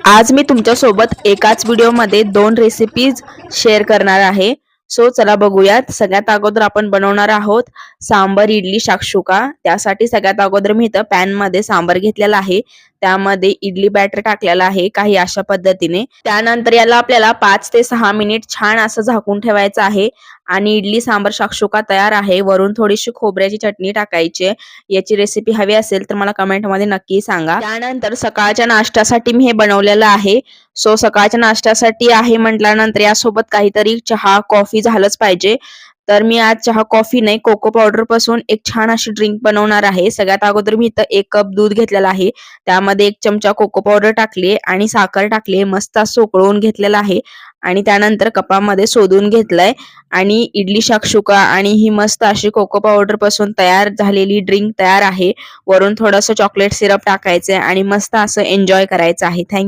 आज मी तुमच्यासोबत एकाच व्हिडिओमध्ये 2 रेसिपीज शेअर करणार आहे. सो चला बघूयात. सगळ्यात अगोदर आपण बनवणार आहोत सांबर इडली शाक्षुका. त्यासाठी सगळ्यात अगोदर मी इथं पॅनमध्ये सांबर घेतलेला आहे. त्यामध्ये इडली बॅटर टाकलेला आहे काही अशा पद्धतीने. त्यानंतर याला आपल्याला 5 ते 6 मिनिट छान असं झाकून ठेवायचं आहे आणि इडली सांबर शाक्षुका तयार आहे. वरून थोडीशी खोबऱ्याची चटणी टाकायची आहे. याची रेसिपी हवी असेल तर मला कमेंटमध्ये नक्की सांगा. त्यानंतर सकाळच्या नाश्त्यासाठी मी हे बनवलेलं आहे. सो सकाळच्या नाश्त्यासाठी आहे म्हटल्यानंतर यासोबत काहीतरी चहा कॉफी झालंच पाहिजे. तर मी आज चहा कॉफी नाही कोको पावडर पासून एक छान अशी ड्रिंक बनवणार आहे. सगळ्यात अगोदर मी इथं 1 कप दूध घेतलेला आहे. त्यामध्ये 1 चमचा कोको पावडर टाकली आणि साखर टाकली. मस्त असं उकळवून घेतलेलं आहे आणि त्यानंतर कपामध्ये शोधून घेतलंय आणि इडली शाक्षुका आणि ही मस्त अशी कोको पावडर पासून तयार झालेली ड्रिंक तयार आहे. वरून थोडंसं चॉकलेट सिरप टाकायचंय आणि मस्त असं एन्जॉय करायचं आहे. थँक्यू.